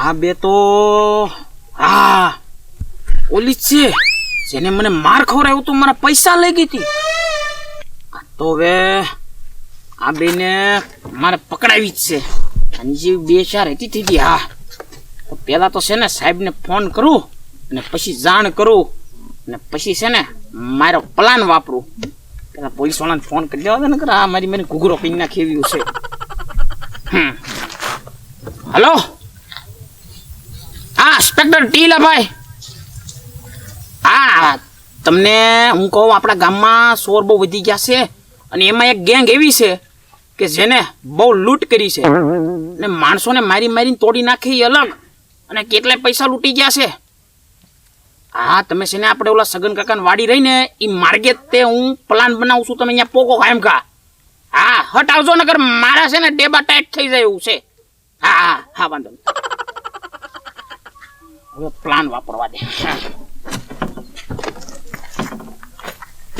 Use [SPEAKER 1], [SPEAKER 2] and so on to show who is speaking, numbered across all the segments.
[SPEAKER 1] આ બે તો હા ઓલી જ છે જેને મને માર ખવડાવ્યો તો મારા પૈસા લઈ ગઈ હતી. તો હવે આ બેને મારે પકડાવી જ છે. હજી 2-4 હતી. હા તો પેલા તો છે ને સાહેબને ફોન કરું અને પછી જાણ કરું અને પછી છે ને મારો પ્લાન વાપરું. પેલા પોલીસ વાળાને ફોન કરી દેવા દે ને આ મારી ઘૂઘરો પીને નાખેવ્યું છે. હલો હા ઇન્સ્પેક્ટર ટીલા ભાઈ. હા તમને હું કહું આપણા ગામમાં ચોર બહુ વધી ગયા છે અને એમાં એક ગેંગ એવી છે કે જેને બહુ લૂંટ કરી છે અને માણસોને મારીને તોડી નાખી અલગ અને કેટલાય પૈસા લૂંટી ગયા છે. હા તમે છે ને આપણે ઓલા સગન કાકાને વાડી રહીને એ માર્ગે તે હું પ્લાન બનાવું છું. તમે અહીંયા પોકો કાયમ ખા. હા હટ આવજો નકર મારા છે ને ડેબા ટાઈટ થઈ જાય એવું છે. હા હા વાંધો નહીં. હવે પ્લાન વાપરવા દે.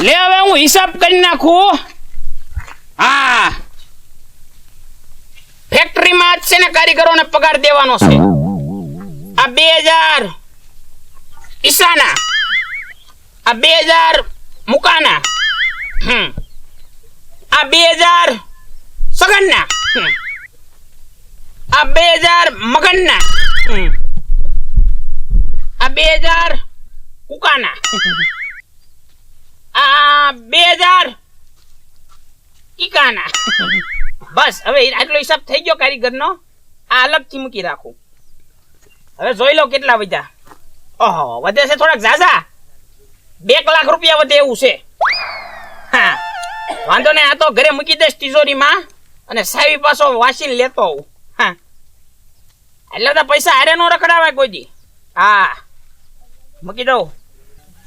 [SPEAKER 1] લે હવે હું હિસાબ કરી નાખું. હા ફેક્ટરીમાં જ છે ને કારીગરોને પગાર દેવાનો છે. આ 2000 ઈશાના, આ 2000 મુકાના, આ 2000 સગનના, આ 2000 મગનના, આ 2000 કુકાના, આ 2000 ઈકાના. બસ હવે આટલો હિસાબ થઈ ગયો કારીગરનો. આ અલગથી મૂકી રાખું. હવે જોઈ લો કેટલા વધ્યા. ઓહો વધે છે થોડાક ઝાઝા. 2 લાખ રૂપિયા વધે એવું છે. હા વાંધો નહીં. આ તો ઘરે મૂકી દઈશ તિજોરીમાં અને સાવી પાછો વાસીને લેતો આવું. હા એટલે તો પૈસા હારે નો રખડાવાય કોઈ દી. હા મૂકી દઉં.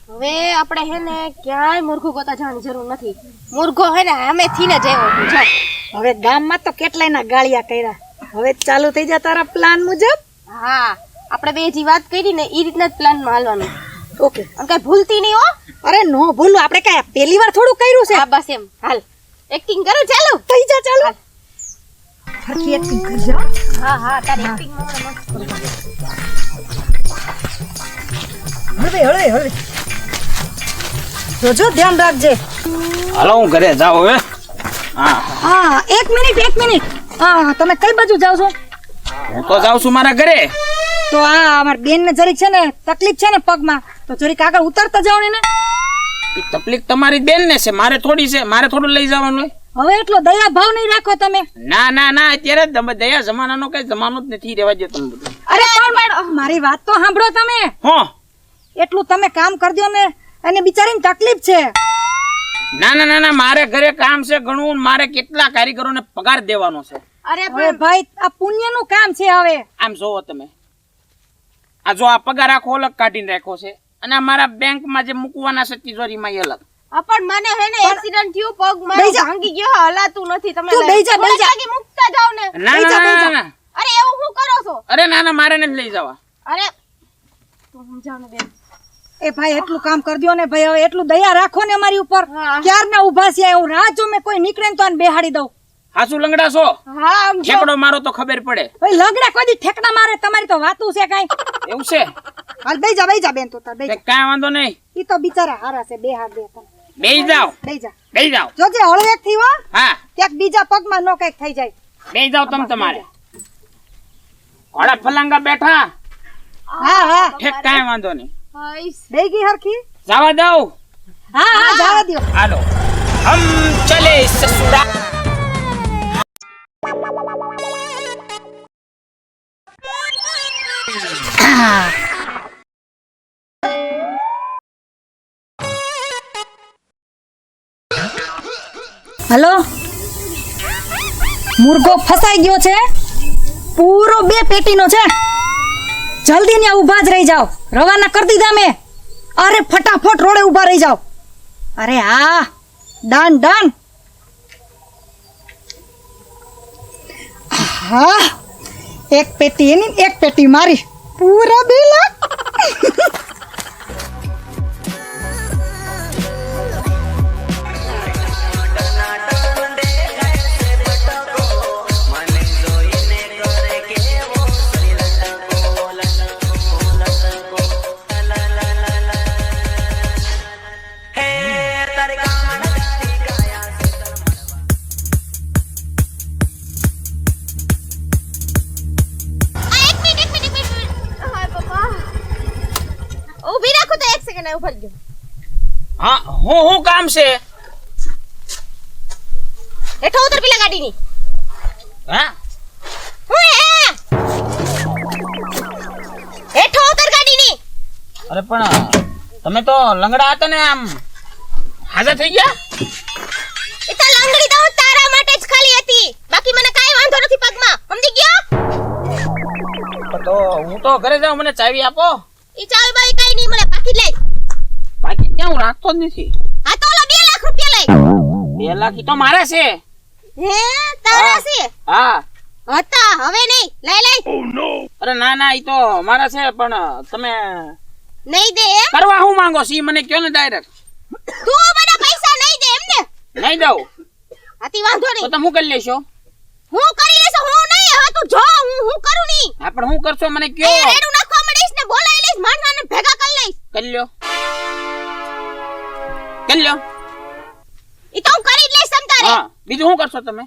[SPEAKER 2] હવે આપણે હે ને ક્યાંય મુર્ગો ગોતા જવાની જરૂર નથી. મુર્ગો હે ને આમેથી ને જેવો જો.
[SPEAKER 3] હવે ગામમાં તો કેટલાયના ગાળિયા કર્યા. હવે ચાલુ થઈ જા તારા પ્લાન મુજબ.
[SPEAKER 2] હા આપણે બે જે વાત કરી ને એ રીતના જ પ્લાનમાં હાલવાનું.
[SPEAKER 3] ઓકે
[SPEAKER 2] અને કઈ ભૂલતી નહીં હો.
[SPEAKER 3] અરે નો ભૂલું. આપણે કઈ પહેલી વાર થોડું કર્યું છે.
[SPEAKER 2] હા બસ એમ હાલ એક્ટિંગ કરો. ચાલો
[SPEAKER 3] થઈ જા ચાલો. હરખી એક્ટિંગ કરજો.
[SPEAKER 2] હા હા તારી એક્ટિંગ માં મસ્ત કરો.
[SPEAKER 3] હળવે જોજો ધ્યાન રાખજે.
[SPEAKER 1] હાલો હું ઘરે જાઉં હવે. હા
[SPEAKER 3] હા એક મિનિટ. હા તમે કઈ બાજુ જાવ છો?
[SPEAKER 1] હું તો જાઉં છું મારા ઘરે.
[SPEAKER 3] તો આ અમાર બેન ને જરીક છે ને તકલીફ છે ને પગમાં, તો જરીક આગળ ઉતરતા જાવ ને.
[SPEAKER 1] એ તકલીફ તમારી બેન ને છે, મારે થોડી છે. મારે થોડું લઈ જવાનું હોય.
[SPEAKER 3] હવે એટલો દયા ભાવ નહીં રાખો તમે.
[SPEAKER 1] ના અત્યારે દયા જમાનાનો કઈ જમાનો જ નથી. રહેવા દે તમે બધું.
[SPEAKER 3] અરે પણ મારી વાત તો સાંભળો તમે.
[SPEAKER 1] હો
[SPEAKER 3] એટલું તમે કામ કરી દો ને. અને બિચારીને તકલીફ છે.
[SPEAKER 1] ના મારે ઘરે કામ છે ઘણું. મારે કેટલા કારીગરોને પગાર દેવાનો છે.
[SPEAKER 2] અરે
[SPEAKER 3] હવે ભાઈ આ પુણ્યનું કામ છે. હવે
[SPEAKER 1] આમ જોવો તમે. આ જો આ પગાર આખો અલગ કાઢીને રાખ્યો છે અને અમારા બેંકમાં જે મૂકવાના છે તિજોરીમાં એ અલગ.
[SPEAKER 2] પણ મને હે ને એક્સિડન્ટ થયું, પગ મારો
[SPEAKER 3] બેહી જા.
[SPEAKER 2] ભાંગી ગયો, હલાતું નથી. તમે
[SPEAKER 3] તું બેહી જા.
[SPEAKER 2] મુકતા જાવ ને.
[SPEAKER 1] ના
[SPEAKER 2] અરે એવું શું કરો છો?
[SPEAKER 1] અરે ના મારે નથી લઈ જવા.
[SPEAKER 2] અરે તું સમજાવ ને બેન.
[SPEAKER 3] એ ભાઈ એટલું કામ કરી દો ને ભાઈ. હવે એટલું દયા રાખો ને અમારી ઉપર.
[SPEAKER 2] હા.
[SPEAKER 3] ક્યારના ઉભા છે. એવું રાહ જો મેં કોઈ નીકળે ને તો આને બેહાડી દઉં.
[SPEAKER 1] હાસુ લંગડા છો.
[SPEAKER 2] હા આમ જો.
[SPEAKER 1] ઠેકડો મારો તો ખબર પડે.
[SPEAKER 3] ભાઈ લગડા કોઈ દી ઠેકડા મારે. તમારી તો વાતું છે કાઈ.
[SPEAKER 1] એવું છે
[SPEAKER 3] હાલ બેહી જા બેન. તો તાર બેહી જા.
[SPEAKER 1] કાંઈ વાંધો નહીં.
[SPEAKER 3] ઈ તો બિચારા હારા છે. બેહાડ દે તમે.
[SPEAKER 1] બેસી જાઓ.
[SPEAKER 3] બેહી જા.
[SPEAKER 1] જાઓ.
[SPEAKER 3] જોજે હળવેક થી હો.
[SPEAKER 1] હા
[SPEAKER 3] ક્યાંક બીજા પગમાં નો કઈક થઈ જાય.
[SPEAKER 1] બેસી જાઓ તમે તમારે. ઘોડા ફલાંગા બેઠા.
[SPEAKER 3] હા
[SPEAKER 1] ઠેક કાંઈ વાંધો નહીં.
[SPEAKER 2] હાઈસ.
[SPEAKER 3] બેહી ગઈ હરખી.
[SPEAKER 1] જવા દઉં.
[SPEAKER 3] હા જવા દો.
[SPEAKER 1] હાલો હમ ચલે સસુરા.
[SPEAKER 3] હલો મુર્ગો ફસાઈ ગયો છે. પૂરો 2 પેટીનો છે. જલ્દી ને ઊભા જ રહી જાઓ. રવાના કરી દીધા મેં. અરે ફટાફટ રોડે ઊભા રહી જાઓ. અરે હા ડન. હા એક પેટી એની, એક પેટી મારી. પૂરા 2 લાખ.
[SPEAKER 2] અહીંયા ઉભા ગયો.
[SPEAKER 1] હા હું કામ છે?
[SPEAKER 2] હેઠો ઉતર પેલા ગાડીની.
[SPEAKER 1] હા
[SPEAKER 2] હું હેઠો ઉતર ગાડીની.
[SPEAKER 1] અરે પણ તમે તો લંગડા હતા ને, આમ હાજર થઈ ગયા.
[SPEAKER 2] એ તો લાંગડી તો તારા માટે જ ખાલી હતી, બાકી મને કાઈ વાંધો નથી પગમાં, સમજી ગયો?
[SPEAKER 1] તો હું તો ઘરે જાઉં, મને ચાવી આપો.
[SPEAKER 2] ઈ ચાવી બાઈ કાઈ નહીં મળે, પાકી લઈ.
[SPEAKER 1] બાકી ક્યાં હું રાખતો જ નથી.
[SPEAKER 2] આ તો ઓલા 2 લાખ રૂપિયા લઈ.
[SPEAKER 1] 2 લાખ ઈ તો મારા છે.
[SPEAKER 2] હે તારા છે?
[SPEAKER 1] હા.
[SPEAKER 2] હતા હવે નહીં, લઈ.
[SPEAKER 1] અરે ના ઈ તો મારા છે, પણ તમે
[SPEAKER 2] નહીં દે એમ?
[SPEAKER 1] કરવા હું માંગો છો ઈ મને કયો ને ડાયરેક્ટ.
[SPEAKER 2] તું બધા પૈસા નહીં દે એમ ને?
[SPEAKER 1] નહીં દઉં
[SPEAKER 2] આતી વાંધો
[SPEAKER 1] તો
[SPEAKER 2] નહીં.
[SPEAKER 1] તમે હું કરી લેશો?
[SPEAKER 2] હું કરી લેશો, હું નહીં. હવે તું જો, હું કરું નહીં.
[SPEAKER 1] હા પણ હું કરશો મને
[SPEAKER 2] એ
[SPEAKER 1] કયો.
[SPEAKER 2] રેડું નાખવા મળીશ ને બોલાવી લઈશ, માણસાને ભેગા કરી લઈશ.
[SPEAKER 1] કરી લ્યો.
[SPEAKER 2] ઈ તો હું કરી જ લઈશ તમ તારે.
[SPEAKER 1] હા બીજું શું કરશો તમે?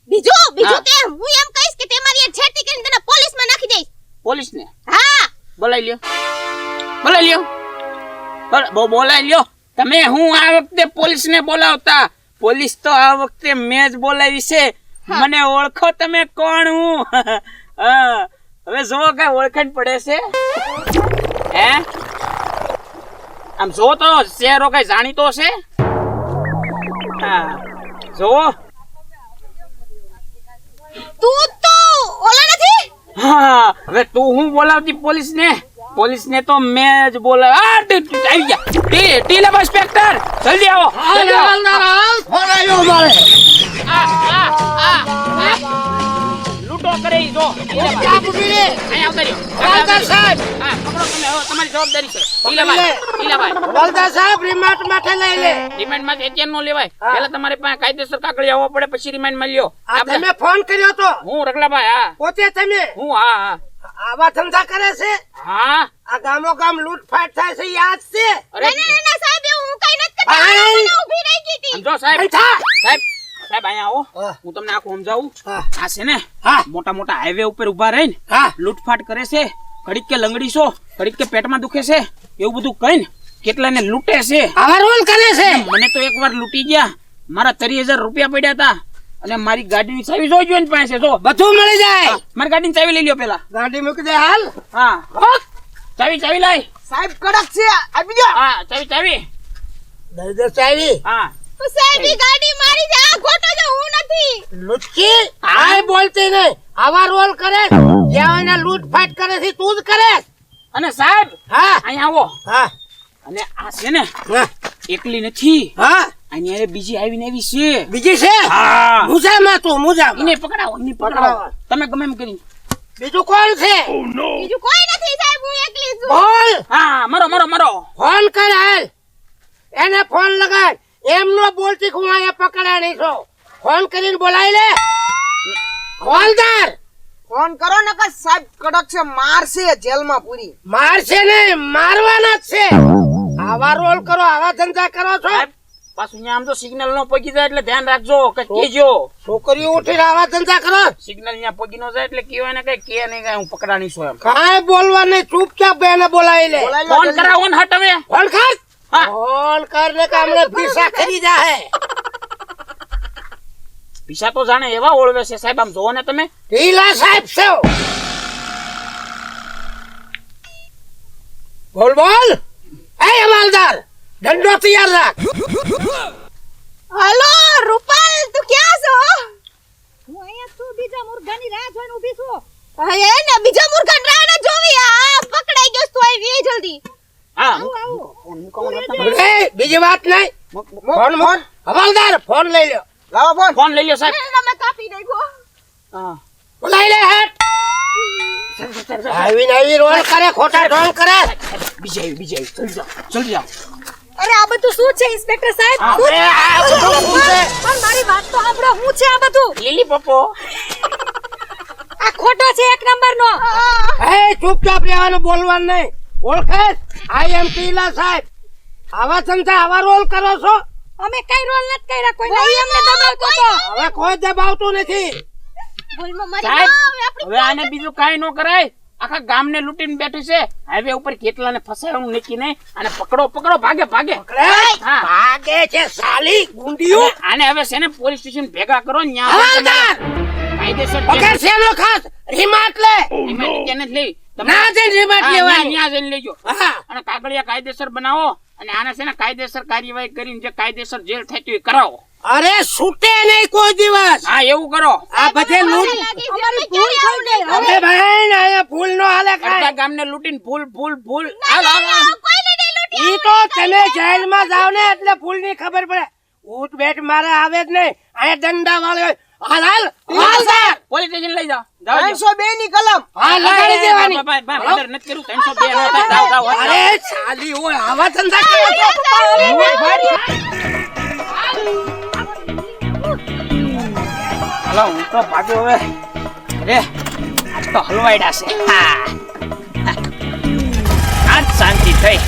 [SPEAKER 2] બીજું
[SPEAKER 1] હા.
[SPEAKER 2] તે હું એમ કહીશ કે તે મારી આ છેડતી કરીને તને પોલીસમાં નાખી દઈશ.
[SPEAKER 1] પોલીસ ને
[SPEAKER 2] હા
[SPEAKER 1] બોલાવી લ્યો. બોલાવી લ્યો. તમે હું આ વખતે પોલીસ ને બોલાવતા. પોલીસ તો આ વખતે મેં જ બોલાવી છે. મને ઓળખો તમે કોણ હું? હા હવે જો કઈ ઓળખાણ પડે છે હે? આમ જો તો ચહેરો કઈ જાણીતો છે. હા જો.
[SPEAKER 2] તું તો ઓલા નથી.
[SPEAKER 1] હા હવે તું હું બોલાવતી પોલીસ ને તો મેં જ બોલાવ. આવી ગયા ટીલા ઇન્સ્પેક્ટર, જલ્દી આવો. લૂંટો કરે ઈ જો. અહીંયા આવતા રહ્યો. સાહેબ હા પકડો તમે, હવે તમારી જવાબદારી છે. ટીલાભાઈ
[SPEAKER 4] વલદા સાહેબ રિમાન્ડ માટે લઈ લે.
[SPEAKER 1] રિમાન્ડ માં અત્યાર નો લેવાય. પહેલા તમારે પાસે કાયદેસર કાગળી આવવો પડે, પછી રિમાન્ડ માં લ્યો.
[SPEAKER 4] આ તમે ફોન કર્યો તો
[SPEAKER 1] હું રગલાભાઈ. હા
[SPEAKER 4] પોતે તમે
[SPEAKER 1] હું. હા
[SPEAKER 4] આવા ધંધા કરે છે?
[SPEAKER 1] હા
[SPEAKER 4] આ ગામો ગામ લૂંટફાટ થાય છે, યાદ છે?
[SPEAKER 1] અરે
[SPEAKER 2] ના સાહેબ એવું હું કઈ નથી
[SPEAKER 4] આય.
[SPEAKER 2] કરતી. હું ઊભી રહી ગઈ હતી.
[SPEAKER 1] સમજો સાહેબ.
[SPEAKER 4] અહીં થા.
[SPEAKER 1] સાહેબ અહીંયા આવો.
[SPEAKER 4] હા.
[SPEAKER 1] હું તમને આખું સમજાવું.
[SPEAKER 4] હા.
[SPEAKER 1] આ છે ને
[SPEAKER 4] હા.
[SPEAKER 1] મોટા હાઈવે ઉપર ઉભા રહીને
[SPEAKER 4] હા.
[SPEAKER 1] લૂંટફાટ કરે છે. ઘડીક કે લંગડી છો, ઘડીક કે પેટમાં દુખે છે, એવું બધું કહીને કેટલાને લૂંટે છે.
[SPEAKER 4] આવા રોલ કરે છે.
[SPEAKER 1] મને તો એકવાર લૂંટી ગયા. મારા 30,000 રૂપિયા પડ્યા હતા અને મારી ગાડીની ચાવી જોઈજો ને પાસે જો.
[SPEAKER 4] બધું મળી જાય.
[SPEAKER 1] મારી ગાડીની ચાવી લઈ લ્યો પેલા.
[SPEAKER 4] ગાડી મૂકી દે હાલ.
[SPEAKER 1] હા ચાવી લાય.
[SPEAKER 4] સાહેબ કડક છે, આપી દો.
[SPEAKER 1] હા ચાવી.
[SPEAKER 4] દઈ દે ચાવી.
[SPEAKER 1] હા
[SPEAKER 2] હું સાહેબ ઈ ગાડી મારી છે, આ ખોટો છે, હું નથી.
[SPEAKER 4] લુચ્ચી આય બોલતી નહીં. આવા રોલ કરે જ્યાં એને લૂંટફાટ કરે છે તું જ કરે.
[SPEAKER 1] અને સાહેબ
[SPEAKER 4] હા
[SPEAKER 1] અહીંયા આવો.
[SPEAKER 4] હા
[SPEAKER 1] અને આ છે ને
[SPEAKER 4] હા
[SPEAKER 1] એકલી નથી,
[SPEAKER 4] હા
[SPEAKER 1] અહીંયા બીજી આવીને એવી છે.
[SPEAKER 4] બીજી છે?
[SPEAKER 1] હા
[SPEAKER 4] મુજામાં તું મુજામાં.
[SPEAKER 1] એને પકડાવો. તમે ગમે એમ કરી.
[SPEAKER 4] બીજું કોણ છે?
[SPEAKER 2] બીજું કોઈ નથી સાહેબ, હું એકલી છું.
[SPEAKER 4] બોલ.
[SPEAKER 1] હા મરો
[SPEAKER 4] ફોન કર હાલ. એને ફોન લગાડ. એમ નો બોલતી કે હું અહીંયા પકડાણી છું. ફોન કરીને બોલાવી લે. હવાલદાર
[SPEAKER 5] ફોન કરો ને કે સાહેબ કડક છે, મારશે જેલમાં પૂરી.
[SPEAKER 4] મારશે નહીં, મારવાના જ છે. આવા રોલ કરો, આવા ધંધા કરો છો.
[SPEAKER 1] સાહેબ પાછું અહીંયા આમ તો સિગ્નલ નો પગી જાય એટલે ધ્યાન રાખજો કે કેજો.
[SPEAKER 4] છોકરીઓ ઉઠીને આવા ધંધા કરો.
[SPEAKER 1] સિગ્નલ અહીંયા પગી નો જાય એટલે કહેવાય ને કઈ કે નહીં કઈ હું પકડાણી છું એમ.
[SPEAKER 4] કાંઈ બોલવા નહીં, ચૂપચાપ એને બોલાવી લે.
[SPEAKER 5] બોલાવી લો
[SPEAKER 1] ફોન
[SPEAKER 5] જલ્દી.
[SPEAKER 1] કરાવો ને હટ હવે.
[SPEAKER 4] ફોન કર.
[SPEAKER 1] હા.
[SPEAKER 4] ફોન કરને કે હમણાં પૈસા ખરીદા હે.
[SPEAKER 1] પીસા તો જાણે એવા ઓળવે છે સાહેબ, આમ જોવો ને તમે.
[SPEAKER 4] ઢીલા સાહેબ છો. બોલ બોલ. એ હવાલદાર દંડો તૈયાર રાખ.
[SPEAKER 2] હલો રૂપાલ, તું ક્યાં છો?
[SPEAKER 3] હું અહીંયા છું, બીજા મુર્ગાની રાહ જોઈને ઊભી છું.
[SPEAKER 2] હા એ ને બીજા મૂર્ખા રાણા જોવી. આ પકડાઈ ગયો તો આવી વે જલ્દી.
[SPEAKER 1] હા
[SPEAKER 3] આવું
[SPEAKER 4] એ બીજી વાત નહીં. ફોન ફોન હવાલદાર ફોન લઈ લો.
[SPEAKER 5] લાવો ફોન.
[SPEAKER 1] ફોન લઈ લ્યો સાહેબ.
[SPEAKER 2] એને મેં કાપી નાખ્યો.
[SPEAKER 1] હા
[SPEAKER 4] બોલાવી લે હેટ. આવી રોલ કરે, ખોટા ઢોંગ કરે.
[SPEAKER 1] બીજી આવી જલ્દી જાઓ.
[SPEAKER 3] અરે આ બધું શું છે ઇન્સ્પેક્ટર સાહેબ?
[SPEAKER 1] હા.
[SPEAKER 3] શું છે?
[SPEAKER 4] આ બધું શું છે?
[SPEAKER 3] પણ મારી વાત તો સાંભળો, શું છે આ બધું?
[SPEAKER 1] લીલી પપ્પો.
[SPEAKER 3] આ ખોટો છે એક નંબરનો.
[SPEAKER 4] એ ચૂપચાપ રહેવાનું, બોલવાનું નહીં. ઓળખે આઈ એમ ટીલા સાહેબ. આવા ધંધા આવા રોલ કરો છો.
[SPEAKER 3] અમે કઈ રોલ નથી કર્યા, કોઈ નહીં અમને દબાવતો તો.
[SPEAKER 4] હવે કોઈ દબાવતું નથી.
[SPEAKER 2] ભૂલમાં મારી
[SPEAKER 1] સાહેબ
[SPEAKER 2] માં હવે આપણી
[SPEAKER 1] હવે આને બીજું કાઈ ન કરાય. આખા ગામને લૂંટીને બેઠી છે. હાઈવે ઉપર કેટલાને ફસાવાનું નક્કી નહીં. અને પકડો પકડો, ભાગે ભાગે. હા.
[SPEAKER 4] ભાગે છે સાલી ગુંડિયું.
[SPEAKER 1] આને હવે છે ને પોલીસ સ્ટેશન ભેગા કરો ને ન્યા
[SPEAKER 4] હવાલદાર
[SPEAKER 1] કાયદેસર
[SPEAKER 4] પકડ શેનો ખાસ રિમાટ લે.
[SPEAKER 1] રિમાન્ડ ત્યાંને જ લઈ. તમે-
[SPEAKER 4] ના જઈને રિમાટ
[SPEAKER 1] હા,
[SPEAKER 4] લેવાની.
[SPEAKER 1] ન્યા જઈને લેજો.
[SPEAKER 4] હા
[SPEAKER 1] અને કાગળિયા કાયદેસર બનાવો અને આને છે ને કાયદેસર કાર્યવાહી કરીને જે કાયદેસર જેલ થતી હોય એ કરાવો.
[SPEAKER 4] અરે છૂટે નહીં કોઈ દિવસ.
[SPEAKER 1] હા, એવું કરો.
[SPEAKER 4] આ બધે લૂંટ.
[SPEAKER 2] અમારી ભૂલ થઈ ગઈ.
[SPEAKER 4] અરે ભાઈ અહીંયા ફૂલ નો હાલે
[SPEAKER 1] અડધા
[SPEAKER 4] કાંઈ.
[SPEAKER 1] ગામને લૂંટીને ભૂલ ભૂલ ભૂલ. હાલ, હાલ, હાલ.
[SPEAKER 2] કોઈને નહીં લૂંટ્યા.
[SPEAKER 4] ઈ તો તમે જેલમાં જાવ ને એટલે ફૂલ ની ખબર પડે. ઊંટ બેઠ મારે આવે જ નહીં. અહીંયા દંડા વાળો હાલ હાલ હાલ સર.
[SPEAKER 1] પોલીસ સ્ટેશન લઈ જાઓ. જાઓ, જાઓ.
[SPEAKER 5] 302 ની કલમ.
[SPEAKER 4] હા લગાડી દેવાની.
[SPEAKER 1] ભાઈ, મર્ડર નથી કર્યું. 302 નો થાય. જાઓ, જાઓ, જાઓ.
[SPEAKER 4] અરે સાલી ઓય આવા ધંધા કરો છો.
[SPEAKER 1] હાલો, હું તો ભાગ્યો હવે. અરે આજ તો હલવાયડા છે. હા, આજ શાંતિ થઈ.